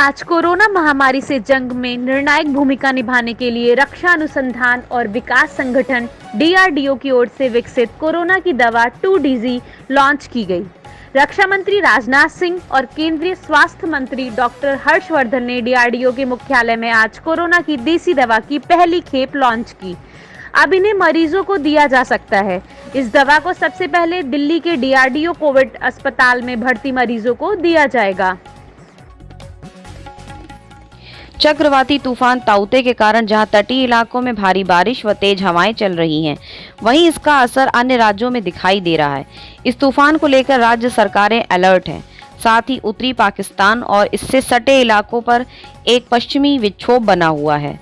आज कोरोना महामारी से जंग में निर्णायक भूमिका निभाने के लिए रक्षा अनुसंधान और विकास संगठन DRDO की ओर से विकसित कोरोना की दवा 2DZ लॉन्च की गई। रक्षा मंत्री राजनाथ सिंह और केंद्रीय स्वास्थ्य मंत्री डॉक्टर हर्षवर्धन ने DRDO के मुख्यालय में आज कोरोना की देसी दवा की पहली खेप लॉन्च की। अब इन्हें मरीजों को दिया जा सकता है। इस दवा को सबसे पहले दिल्ली के DRDO कोविड अस्पताल में भर्ती मरीजों को दिया जाएगा। चक्रवाती तूफान ताउते के कारण जहां तटीय इलाकों में भारी बारिश व तेज हवाएं चल रही हैं, वहीं इसका असर अन्य राज्यों में दिखाई दे रहा है। इस तूफान को लेकर राज्य सरकारें अलर्ट हैं। साथ ही उत्तरी पाकिस्तान और इससे सटे इलाकों पर एक पश्चिमी विक्षोभ बना हुआ है।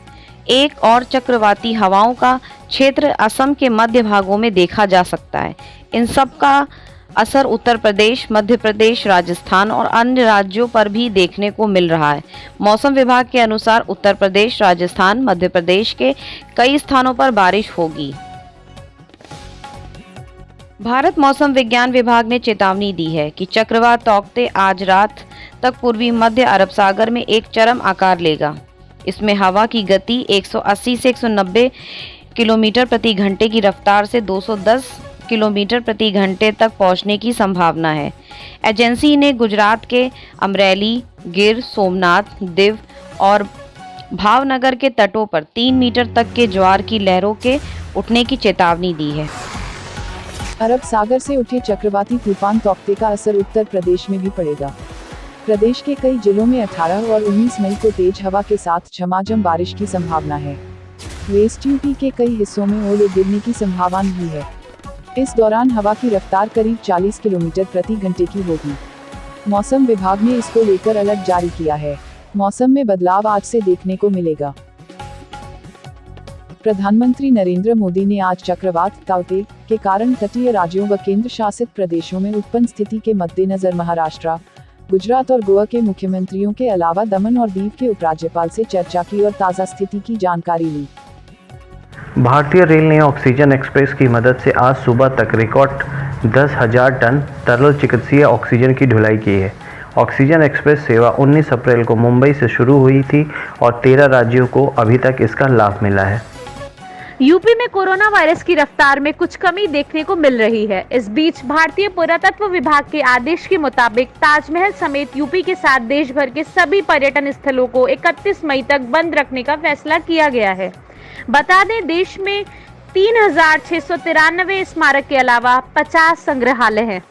एक और चक्रवाती हवाओं का क्षेत्र असम के मध्य भागों में देखा जा सकता है। इन सब का असर उत्तर प्रदेश, मध्य प्रदेश, राजस्थान और अन्य राज्यों पर भी देखने को मिल रहा है। मौसम विभाग के अनुसार उत्तर प्रदेश, राजस्थान, मध्य प्रदेश के कई स्थानों पर बारिश होगी। भारत मौसम विज्ञान विभाग ने चेतावनी दी है कि चक्रवात तौकते आज रात तक पूर्वी मध्य अरब सागर में एक चरम आकार लेगा। इसमें हवा की गति 180 से 190 किलोमीटर प्रति घंटे की रफ्तार से 210 किलोमीटर प्रति घंटे तक पहुंचने की संभावना है। एजेंसी ने गुजरात के अमरेली, गिर सोमनाथ, दिव और भावनगर के तटों पर 3 मीटर तक के ज्वार की लहरों के उठने की चेतावनी दी है। अरब सागर से उठे चक्रवाती तूफान तौकते का असर उत्तर प्रदेश में भी पड़ेगा। प्रदेश के कई जिलों में 18 और 19 मई को तेज हवा के साथ झमाझम बारिश की संभावना है। वेस्ट यूपी के कई हिस्सों में ओले गिरने की संभावना भी है। इस दौरान हवा की रफ्तार करीब 40 किलोमीटर प्रति घंटे की होगी। मौसम विभाग ने इसको लेकर अलर्ट जारी किया है। मौसम में बदलाव आज से देखने को मिलेगा। प्रधानमंत्री नरेंद्र मोदी ने आज चक्रवात ताउते के कारण तटीय राज्यों व केंद्र शासित प्रदेशों में उत्पन्न स्थिति के मद्देनजर महाराष्ट्र, गुजरात और गोवा के मुख्यमंत्रियों के अलावा दमन और दीव के उपराज्यपाल से चर्चा की और ताज़ा स्थिति की जानकारी ली। भारतीय रेल ने ऑक्सीजन एक्सप्रेस की मदद से आज सुबह तक रिकॉर्ड 10,000 टन तरल चिकित्सीय ऑक्सीजन की ढुलाई की है। ऑक्सीजन एक्सप्रेस सेवा 19 अप्रैल को मुंबई से शुरू हुई थी और 13 राज्यों को अभी तक इसका लाभ मिला है। यूपी में कोरोना वायरस की रफ्तार में कुछ कमी देखने को मिल रही है। इस बीच भारतीय पुरातत्व विभाग के आदेश के मुताबिक ताजमहल समेत यूपी के साथ देश भर के सभी पर्यटन स्थलों को 31 मई तक बंद रखने का फैसला किया गया है। बता दें, देश में 3,693 स्मारक के अलावा 50 संग्रहालय हैं।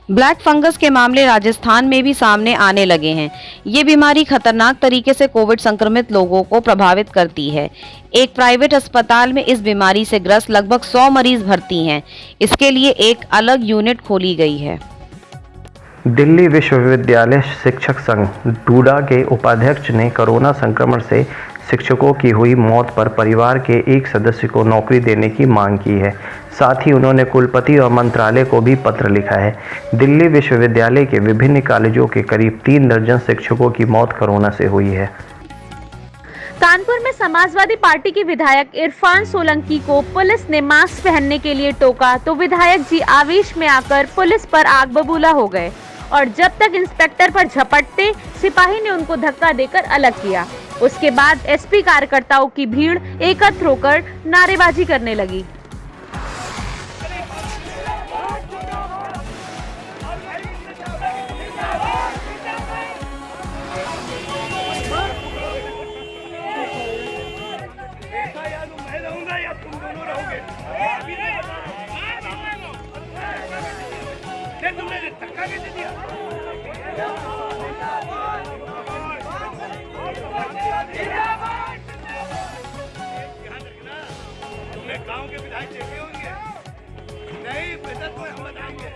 ब्लैक फंगस के मामले राजस्थान में भी सामने आने लगे हैं। ये बीमारी खतरनाक तरीके से कोविड संक्रमित लोगों को प्रभावित करती है। एक प्राइवेट अस्पताल में इस बीमारी से ग्रस्त लगभग 100 मरीज भर्ती हैं। इसके लिए एक अलग यूनिट खोली गई है। दिल्ली विश्वविद्यालय शिक्षक संघ डूडा के उपाध्यक्ष ने कोरोना संक्रमण से शिक्षकों की हुई मौत पर परिवार के एक सदस्य को नौकरी देने की मांग की है। साथ ही उन्होंने कुलपति और मंत्रालय को भी पत्र लिखा है। दिल्ली विश्वविद्यालय के विभिन्न कॉलेजों के करीब 3 दर्जन शिक्षकों की मौत कोरोना से हुई है। कानपुर में समाजवादी पार्टी के विधायक इरफान सोलंकी को पुलिस ने मास्क पहनने के लिए टोका तो विधायक जी आवेश में आकर पुलिस पर आग बबूला हो गए और जब तक इंस्पेक्टर पर झपटते, सिपाही ने उनको धक्का देकर अलग किया। उसके बाद एसपी कार्यकर्ताओं की भीड़ एकत्र होकर नारेबाजी करने लगी। गांव के विधायक देखे होंगे नहीं बेटा तो हम बताएंगे।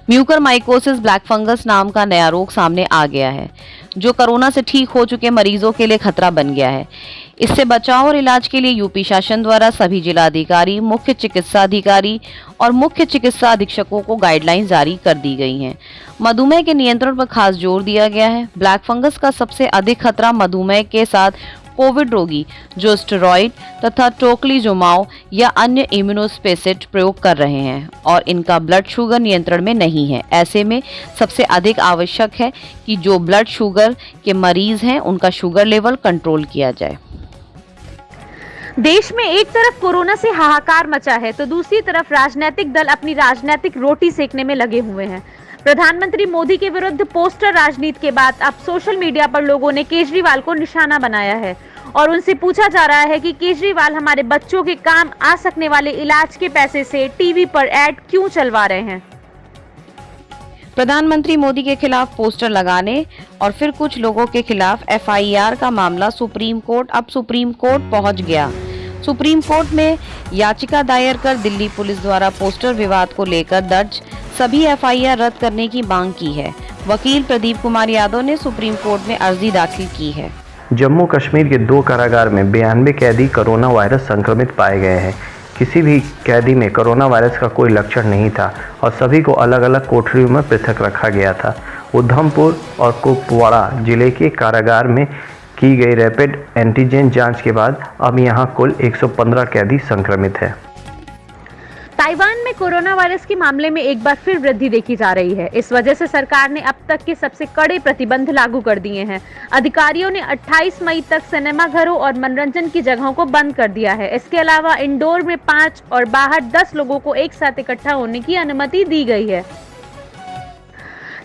म्यूकरमाइकोसिस ब्लैक फंगस नाम का नया रोग सामने आ गया है, जो कोरोना से ठीक हो चुके मरीजों के लिए खतरा बन गया है। इससे बचाव और इलाज के लिए यूपी शासन द्वारा सभी जिलाधिकारी, मुख्य चिकित्सा अधिकारी और मुख्य चिकित्सा अधीक्षकों को गाइडलाइन जारी कर दी गई हैं। मधुमेह के नियंत्रण पर खास जोर दिया गया है। ब्लैक फंगस का सबसे अधिक खतरा मधुमेह के साथ कोविड रोगी जो स्टेरॉइड तथा टोक्लीजुमाब या अन्य इम्यूनोस्पेसिड प्रयोग कर रहे हैं और इनका ब्लड शुगर नियंत्रण में नहीं है। ऐसे में सबसे अधिक आवश्यक है कि जो ब्लड शुगर के मरीज हैं उनका शुगर लेवल कंट्रोल किया जाए। देश में एक तरफ कोरोना से हाहाकार मचा है तो दूसरी तरफ राजनीतिक दल अपनी राजनीतिक रोटी सेकने में लगे हुए हैं। प्रधानमंत्री मोदी के विरुद्ध पोस्टर राजनीति के बाद अब सोशल मीडिया पर लोगों ने केजरीवाल को निशाना बनाया है और उनसे पूछा जा रहा है कि केजरीवाल हमारे बच्चों के काम आ सकने वाले इलाज के पैसे से टीवी पर ऐड क्यों चलवा रहे हैं। प्रधानमंत्री मोदी के खिलाफ पोस्टर लगाने और फिर कुछ लोगों के खिलाफ एफआईआर का मामला सुप्रीम कोर्ट पहुंच गया। सुप्रीम कोर्ट में याचिका दायर कर दिल्ली पुलिस द्वारा पोस्टर विवाद को लेकर दर्ज सभी एफआईआर रद्द करने की मांग की है। वकील प्रदीप कुमार यादव ने सुप्रीम कोर्ट में अर्जी दाखिल की है। जम्मू कश्मीर के 2 कारागार में 92 कैदी कोरोना वायरस संक्रमित पाए गए हैं। किसी भी कैदी में कोरोना वायरस का कोई लक्षण नहीं था और सभी को अलग अलग कोठरियों में पृथक रखा गया था। उधमपुर और कुपवाड़ा जिले के कारागार में की गई रैपिड एंटीजन जांच के बाद अब यहां कुल 115 कैदी संक्रमित है। ताइवान में कोरोना वायरस के मामले में एक बार फिर वृद्धि देखी जा रही है। इस वजह से सरकार ने अब तक के सबसे कड़े प्रतिबंध लागू कर दिए हैं। अधिकारियों ने 28 मई तक सिनेमा घरों और मनोरंजन की जगहों को बंद कर दिया है। इसके अलावा इंडोर में 5 और बाहर 10 लोगों को एक साथ इकट्ठा होने की अनुमति दी गई है।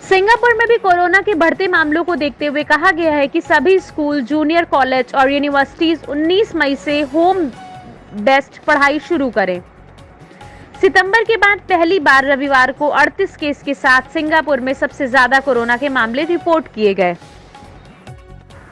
सिंगापुर में भी कोरोना के बढ़ते मामलों को देखते हुए कहा गया है कि सभी स्कूल, जूनियर कॉलेज और यूनिवर्सिटीज 19 मई से होम बेस्ड पढ़ाई शुरू करें। सितंबर के बाद पहली बार रविवार को 38 केस के साथ सिंगापुर में सबसे ज्यादा कोरोना के मामले रिपोर्ट किए गए।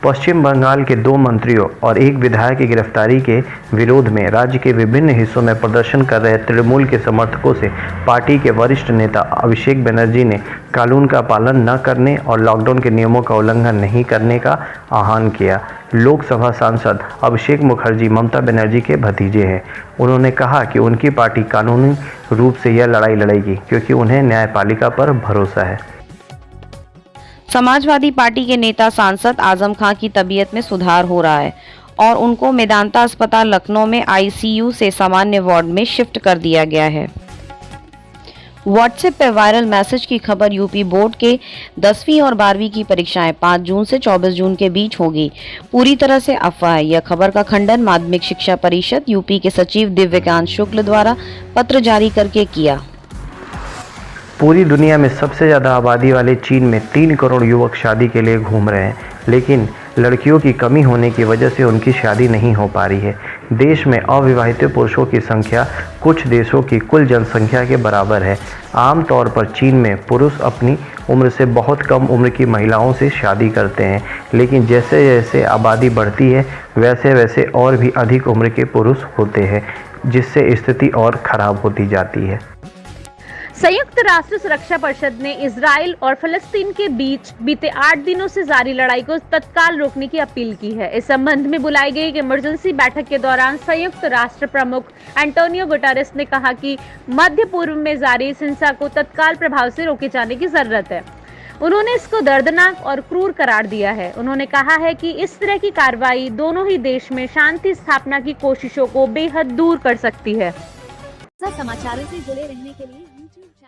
पश्चिम बंगाल के 2 मंत्रियों और 1 विधायक की गिरफ्तारी के विरोध में राज्य के विभिन्न हिस्सों में प्रदर्शन कर रहे तृणमूल के समर्थकों से पार्टी के वरिष्ठ नेता अभिषेक बनर्जी ने कानून का पालन न करने और लॉकडाउन के नियमों का उल्लंघन नहीं करने का आह्वान किया। लोकसभा सांसद अभिषेक मुखर्जी ममता बनर्जी के भतीजे हैं। उन्होंने कहा कि उनकी पार्टी कानूनी रूप से यह लड़ाई लड़ेगी क्योंकि उन्हें न्यायपालिका पर भरोसा है। समाजवादी पार्टी के नेता सांसद आजम खान की तबीयत में सुधार हो रहा है और उनको मेदांता अस्पताल लखनऊ में आईसीयू से सामान्य वार्ड में शिफ्ट कर दिया गया है। व्हाट्सएप पर वायरल मैसेज की खबर यूपी बोर्ड के 10वीं और 12वीं की परीक्षाएं 5 जून से 24 जून के बीच होगी। पूरी तरह से अफवाह है। यह खबर का खंडन माध्यमिक शिक्षा परिषद यूपी के सचिव दिव्यकांत शुक्ल द्वारा पत्र जारी करके किया। पूरी दुनिया में सबसे ज़्यादा आबादी वाले चीन में 3 करोड़ युवक शादी के लिए घूम रहे हैं, लेकिन लड़कियों की कमी होने की वजह से उनकी शादी नहीं हो पा रही है। देश में अविवाहित पुरुषों की संख्या कुछ देशों की कुल जनसंख्या के बराबर है। आमतौर पर चीन में पुरुष अपनी उम्र से बहुत कम उम्र की महिलाओं से शादी करते हैं, लेकिन जैसे जैसे आबादी बढ़ती है वैसे वैसे और भी अधिक उम्र के पुरुष होते हैं, जिससे स्थिति और खराब होती जाती है। संयुक्त राष्ट्र सुरक्षा परिषद ने इजराइल और फिलिस्तीन के बीच बीते 8 दिनों से जारी लड़ाई को तत्काल रोकने की अपील की है। इस संबंध में बुलाई गई एक इमरजेंसी बैठक के दौरान संयुक्त राष्ट्र प्रमुख एंटोनियो गुटेरेस ने कहा कि मध्य पूर्व में जारी इस हिंसा को तत्काल प्रभाव से रोके जाने की जरूरत है। उन्होंने इसको दर्दनाक और क्रूर करार दिया है। उन्होंने कहा है कि इस तरह की कार्रवाई दोनों ही देश में शांति स्थापना की कोशिशों को बेहद दूर कर सकती है। समाचारों से जुड़े रहने के लिए YouTube